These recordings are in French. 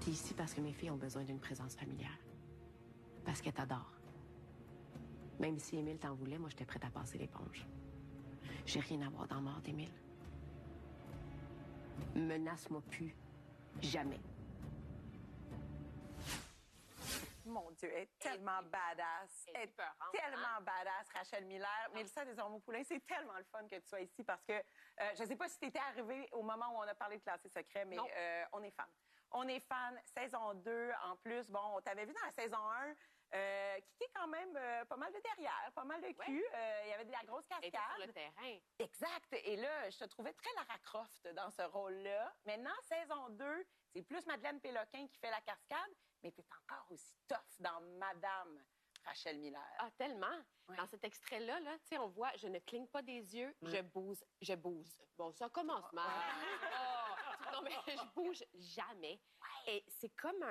T'es ici parce que mes filles ont besoin d'une présence familière. Parce qu'elles t'adorent. Même si Émile t'en voulait, moi, j'étais prête à passer l'éponge. J'ai rien à voir dans la mort d'Émile. Menace-moi plus. Jamais. Mon Dieu, elle est tellement badass. Elle est tellement badass, Rachel Miller. Mélissa Desormeaux-Poulain, c'est tellement le fun que tu sois ici parce que je ne sais pas si tu étais arrivée au moment où on a parlé de Classé secret, mais on est fan. On est fan. Saison 2, en plus, bon, on t'avait vu dans la saison 1, qui était quand même pas mal de derrière, pas mal de cul. Il y avait de la grosse cascade. Sur le terrain. Exact. Et là, je te trouvais très Lara Croft dans ce rôle-là. Maintenant, saison 2, c'est plus Madeleine Péloquin qui fait la cascade, mais tu es encore aussi tough dans Madame Rachel Miller. Ah, tellement. Ouais. Dans cet extrait-là, là, on voit, je ne cligne pas des yeux, je bouge. Bon, ça commence mal. Oh, non, mais je bouge jamais. Et c'est comme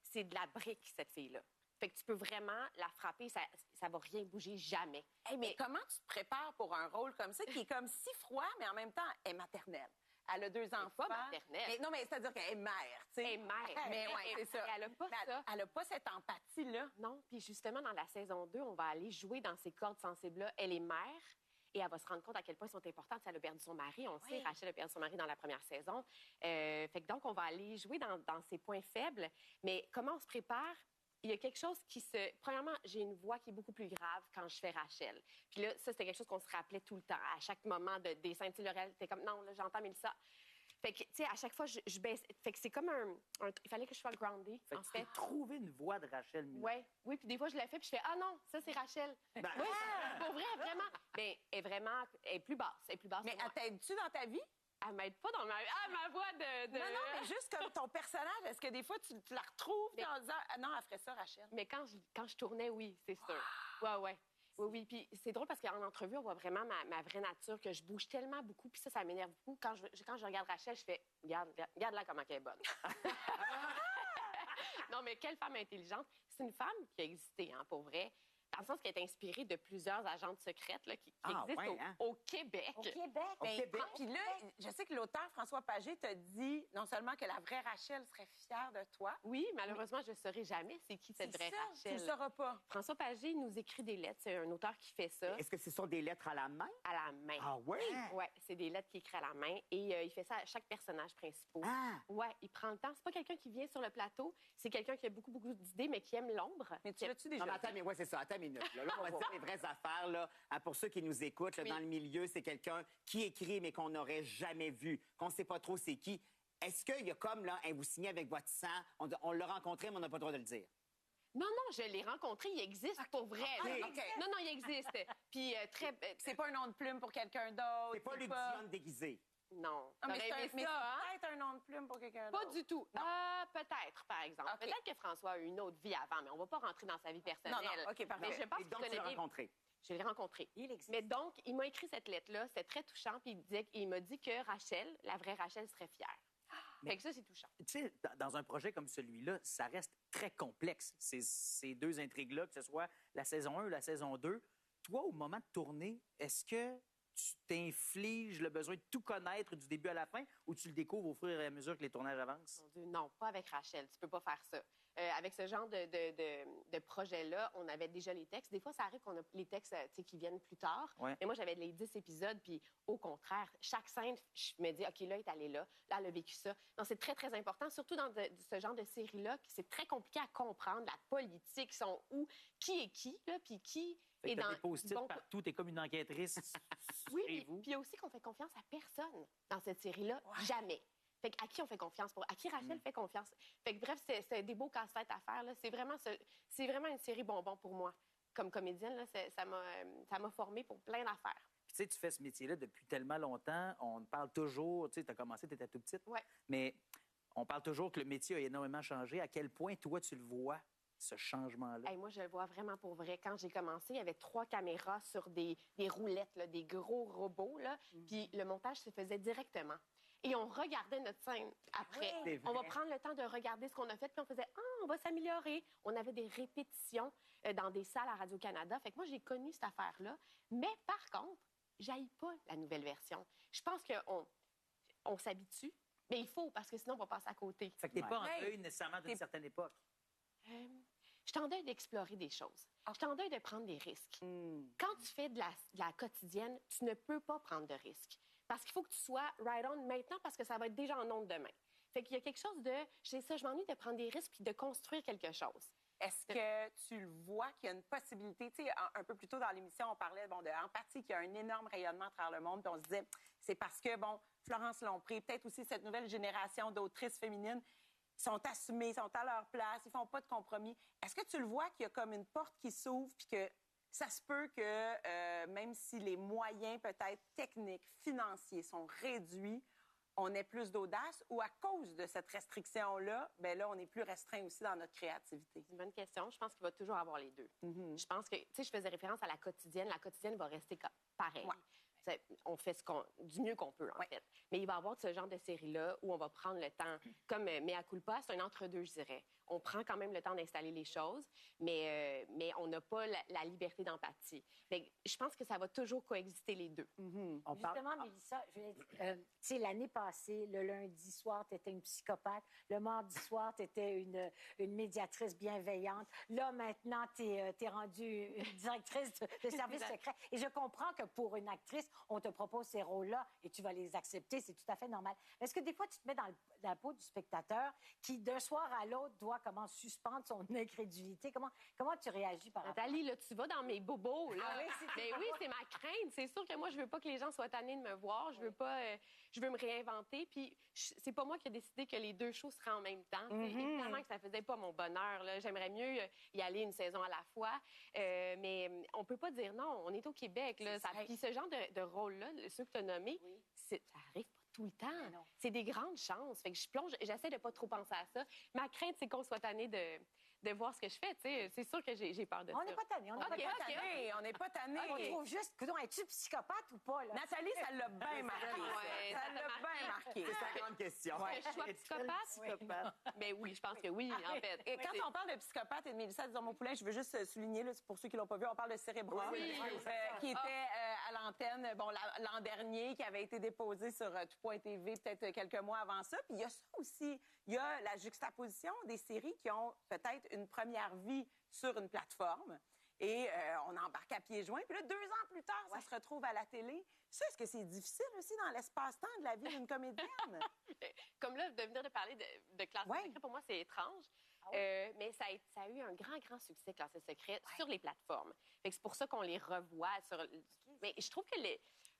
c'est de la brique, cette fille-là. Fait que tu peux vraiment la frapper, ça va rien bouger jamais. Hey, mais comment tu te prépares pour un rôle comme ça, qui est comme si froid, mais en même temps, elle est maternelle? Elle a 2 enfants. Pas maternelle. Mais, non, mais c'est-à-dire qu'elle est mère, tu sais. Elle est mère. Mais oui, c'est ça. Elle a pas ça. Elle a pas cette empathie-là. Non, puis justement, dans la saison 2, on va aller jouer dans ces cordes sensibles-là. Elle est mère. Et elle va se rendre compte à quel point elles sont importantes. Elle a perdu son mari. On sait, Rachel a perdu son mari dans la première saison. Fait que donc, on va aller jouer dans ses points faibles. Mais comment on se prépare? Il y a quelque chose qui se... Premièrement, j'ai une voix qui est beaucoup plus grave quand je fais Rachel. Puis là, ça, c'était quelque chose qu'on se rappelait tout le temps. À chaque moment des scènes, tu sais, Laurel, t'es comme, non, là, j'entends Mélissa. Fait que, tu sais, à chaque fois, je baisse. Fait que c'est comme il fallait que je sois groundée, en fait. Trouver une voix de Rachel Miller. Oui, puis des fois, je la fais, puis je fais, ah non, ça, c'est Rachel. Oui, pour vrai, vraiment. Bien, elle est plus basse. Mais elle t'aide-tu dans ta vie? Elle m'aide pas dans ma voix de... Non, mais juste comme ton personnage, est-ce que des fois, tu la retrouves en disant, ah, non, elle ferait ça, Rachel? Mais quand je tournais, oui, c'est sûr. Ouais. Oui. Puis c'est drôle parce qu'en entrevue, on voit vraiment ma vraie nature, que je bouge tellement beaucoup, puis ça m'énerve beaucoup. Quand je regarde Rachel, je fais, regarde-la comment elle est bonne. Non, mais quelle femme intelligente. C'est une femme qui a existé, hein, pour vrai. Dans le sens qu'elle est inspirée de plusieurs agentes secrètes là, qui existent au Québec. Au Québec. Puis là, je sais que l'auteur François Pagé t'a dit non seulement que la vraie Rachel serait fière de toi. Oui, malheureusement, je ne saurai jamais c'est qui cette vraie Rachel. Tu ne le sauras pas. François Pagé nous écrit des lettres. C'est un auteur qui fait ça. Est-ce que ce sont des lettres à la main? À la main. Ah oui? Oui, c'est des lettres qu'il écrit à la main. Et il fait ça à chaque personnage principal. Oui, il prend le temps. C'est pas quelqu'un qui vient sur le plateau. C'est quelqu'un qui a beaucoup d'idées, mais qui aime l'ombre. Mais tu l'as-tu déjà? Non, mais attends, mais c'est ça. Attends une minute. Là, on va dire les vraies affaires. Là. Pour ceux qui nous écoutent, là, dans le milieu, c'est quelqu'un qui écrit, mais qu'on n'aurait jamais vu, qu'on ne sait pas trop c'est qui. Est-ce qu'il y a comme, là, vous signez avec votre sang, on l'a rencontré, mais on n'a pas le droit de le dire? Non, je l'ai rencontré. Il existe pour vrai. Non, il existe. Puis c'est pas un nom de plume pour quelqu'un d'autre. C'est pas Luc Dionne déguisé. Non. Mais c'est peut-être un nom de plume pour quelqu'un d'autre. Pas du tout. Peut-être, par exemple. Okay. Peut-être que François a eu une autre vie avant, mais on va pas rentrer dans sa vie personnelle. Non, OK, parfait. Mais je pense Et donc, tu l'as rencontré? Je l'ai rencontré. Il existe. Mais donc, il m'a écrit cette lettre-là. C'était très touchant. Puis il m'a dit que Rachel, la vraie Rachel, serait fière. Fait que ça, c'est touchant. Tu sais, dans un projet comme celui-là, ça reste très complexe, ces 2 intrigues-là, que ce soit la saison 1 ou la saison 2. Toi, au moment de tourner, est-ce que tu t'infliges le besoin de tout connaître du début à la fin ou tu le découvres au fur et à mesure que les tournages avancent? Mon Dieu, non, pas avec Rachel. Tu peux pas faire ça. Avec ce genre de projet-là, on avait déjà les textes. Des fois, ça arrive qu'on a les textes qui viennent plus tard. Ouais. Mais moi, j'avais les 10 épisodes, puis au contraire, chaque scène, je me dis, OK, là, elle est allée là, elle a vécu ça. Non, c'est très, très important, surtout dans ce genre de série-là, que c'est très compliqué à comprendre, la politique, sont où, qui est qui, là, puis qui... Fait que t'as des post-it partout, t'es comme une enquêtrice. Oui, puis il y a aussi qu'on fait confiance à personne dans cette série-là, jamais. Fait à qui on fait confiance? À qui Rachel fait confiance? Fait que bref, c'est des beaux casse-têtes à faire. Là. C'est vraiment une série bonbon pour moi. Comme comédienne, là, ça m'a formée pour plein d'affaires. Puis tu sais, tu fais ce métier-là depuis tellement longtemps. On parle toujours, tu sais, t'as commencé, t'étais toute petite. Ouais. Mais on parle toujours que le métier a énormément changé. À quel point, toi, tu le vois, ce changement-là? Hey, moi, je le vois vraiment pour vrai. Quand j'ai commencé, il y avait 3 caméras sur des roulettes, là, des gros robots. Là, Puis le montage se faisait directement. Et on regardait notre scène après. On va prendre le temps de regarder ce qu'on a fait, puis on faisait « Ah, on va s'améliorer ». On avait des répétitions dans des salles à Radio-Canada. Fait que moi, j'ai connu cette affaire-là. Mais par contre, j'haïs pas la nouvelle version. Je pense qu'on s'habitue. Mais il faut, parce que sinon, on va passer à côté. Fait que t'es pas en Hey, deuil nécessairement d'une certaine époque. Je suis en deuil d'explorer des choses. Je suis en deuil de prendre des risques. Quand tu fais de la quotidienne, tu ne peux pas prendre de risques. Parce qu'il faut que tu sois right on maintenant parce que ça va être déjà en ondes demain. Fait qu'il y a quelque chose de... je m'ennuie de prendre des risques puis de construire quelque chose. Est-ce que tu le vois qu'il y a une possibilité? Tu sais, un peu plus tôt dans l'émission, on parlait de Empathie, qui a un énorme rayonnement à travers le monde. Puis on se disait, c'est parce que, Florence Lompré, peut-être aussi cette nouvelle génération d'autrices féminines sont assumées, sont à leur place, ils font pas de compromis. Est-ce que tu le vois qu'il y a comme une porte qui s'ouvre puis que ça se peut que, même si les moyens peut-être techniques, financiers sont réduits, on ait plus d'audace ou à cause de cette restriction-là, là, on est plus restreint aussi dans notre créativité? C'est une bonne question. Je pense qu'il va toujours avoir les deux. Je pense que, tu sais, je faisais référence à la quotidienne. La quotidienne va rester pareil. Ouais. On fait du mieux qu'on peut, en fait. Mais il va y avoir ce genre de série-là où on va prendre le temps. Comme Mea Culpa, c'est un entre-deux, je dirais. On prend quand même le temps d'installer les choses, mais on n'a pas la liberté d'empathie. Je pense que ça va toujours coexister les deux. Justement, Mélissa, tu sais, l'année passée, le lundi soir, tu étais une psychopathe. Le mardi soir, tu étais une médiatrice bienveillante. Là, maintenant, tu es rendue une directrice de service secret. Et je comprends que pour une actrice, on te propose ces rôles-là et tu vas les accepter. C'est tout à fait normal. Est-ce que des fois, tu te mets dans la peau du spectateur qui, d'un soir à l'autre, doit suspendre son incrédulité? Comment tu réagis par rapport à ça? Nathalie, là, tu vas dans mes bobos, là. Ah oui, mais oui, c'est ma crainte. C'est sûr que moi, je veux pas que les gens soient tannés de me voir. Je veux pas... je veux me réinventer. Puis c'est pas moi qui ai décidé que les deux shows seraient en même temps. Évidemment que ça faisait pas mon bonheur, là. J'aimerais mieux y aller une saison à la fois. Mais on peut pas dire non. On est au Québec, là. Puis ce genre de rôle-là, ceux que tu as nommés, ça arrive pas tout le temps. C'est des grandes chances. Fait que je plonge, j'essaie de pas trop penser à ça. Ma crainte, c'est qu'on soit tanné de voir ce que je fais. C'est sûr que j'ai peur de ça. On n'est pas tanné. On n'est pas tanné. On n'est pas tanné. On trouve juste, es-tu psychopathe ou pas? Là? Nathalie, ça l'a bien marqué. Ouais, ça l'a bien marqué. C'est la grande question. Que je sois psychopathe? Mais oui, je pense que oui, en fait. Et quand on parle de psychopathe et de Mélissa Desormeaux-Poulain, je veux juste souligner, là, pour ceux qui l'ont pas vu, on parle de Cérébral, qui était à l'antenne l'an dernier, qui avait été déposé sur Tout.tv peut-être quelques mois avant ça. Puis il y a ça aussi. Il y a la juxtaposition des séries qui ont peut-être une première vie sur une plateforme. Et on embarque à pieds joints. Puis là, 2 ans plus tard, ça se retrouve à la télé. Ça, est-ce que c'est difficile aussi dans l'espace-temps de la vie d'une comédienne? Comme là, de venir de parler de Classe Secret, pour moi, c'est étrange. Mais ça a eu un grand succès, Classe Secret, sur les plateformes. C'est pour ça qu'on les revoit. Mais je trouve que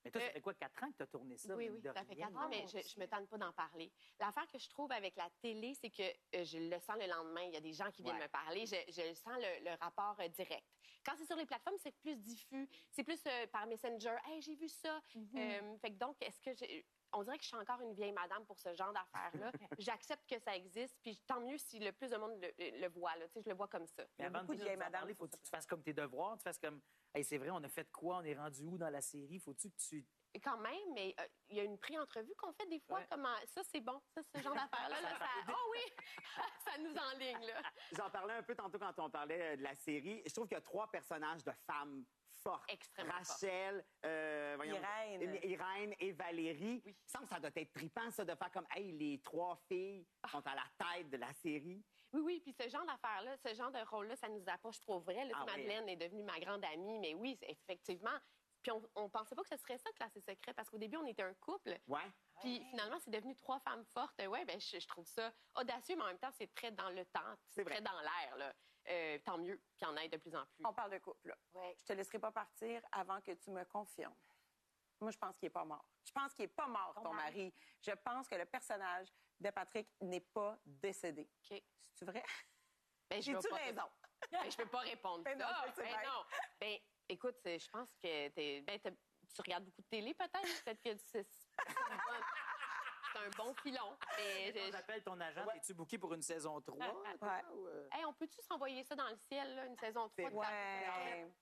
Mais toi, ça fait quoi, 4 ans que tu as tourné ça? Oui, ça fait 4 ans, mais je me tente pas d'en parler. L'affaire que je trouve avec la télé, c'est que je le sens le lendemain. Il y a des gens qui viennent me parler. Je sens le rapport direct. Quand c'est sur les plateformes, c'est plus diffus. C'est plus par Messenger. « Hey, j'ai vu ça. Fait que donc, on dirait que je suis encore une vieille madame pour ce genre d'affaires-là. J'accepte que ça existe, puis tant mieux si le plus de monde le voit. Là. Je le vois comme ça. Mais avant de vieille madame, il faut que tu fasses comme tes devoirs, tu fasses comme, hey, c'est vrai, on a fait quoi, on est rendu où dans la série, faut-tu que tu... Quand même, mais il y a une pré-entrevue qu'on fait des fois. Ça, c'est bon. Ça, ce genre d'affaires-là. Oh oui! Ça nous enligne, là. J'en parlais un peu tantôt quand on parlait de la série. Je trouve qu'il y a 3 personnages de femmes fortes. Extrêmement Rachel, Irène et Valérie. Il me semble que ça doit être trippant, ça, de faire comme, hey, les 3 filles sont à la tête de la série. Oui, puis ce genre d'affaires-là, ce genre de rôle-là, ça nous approche pour vrai. Là, Madeleine est devenue ma grande amie, mais oui, effectivement... Puis on pensait pas que ce serait ça, Classe Secret, parce qu'au début, on était un couple. Puis finalement, c'est devenu 3 femmes fortes. Je trouve ça audacieux, mais en même temps, c'est très dans le temps, c'est très dans l'air, là. Tant mieux qu'il y en ait de plus en plus. On parle de couple, là. Je te laisserai pas partir avant que tu me confirmes. Moi, je pense qu'il est pas mort. Je pense qu'il est pas mort, ton mari. Je pense que le personnage de Patrick n'est pas décédé. OK. C'est-tu vrai? J'ai-tu raison? Je peux pas répondre ça. Non. Écoute, je pense que tu regardes beaucoup de télé, peut-être. Peut-être que c'est un bon filon. On appelle ton agent, es-tu booké pour une saison 3? Hey, on peut-tu s'envoyer ça dans le ciel, là, une saison 3?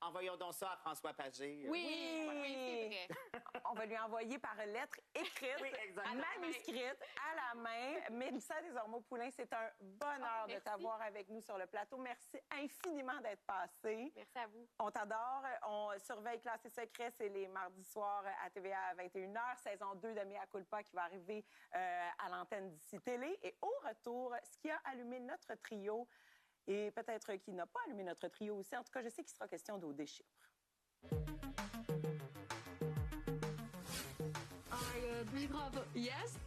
Envoyons donc ça à François Pagé. Oui, c'est vrai. On va lui envoyer par lettre écrite, manuscrite, à la main. Mélissa Desormeaux-Poulain, c'est un bonheur de t'avoir avec nous sur le plateau. Merci infiniment d'être passée. Merci à vous. On t'adore. On surveille Classe Secret. C'est les mardis soirs à TVA à 21h. Saison 2 de Mea Culpa qui va arriver à l'antenne d'ici Télé. Et au retour, ce qui a allumé notre trio et peut-être qui n'a pas allumé notre trio aussi. En tout cas, je sais qu'il sera question d'eau des chiffres. Big Bravo. Yes.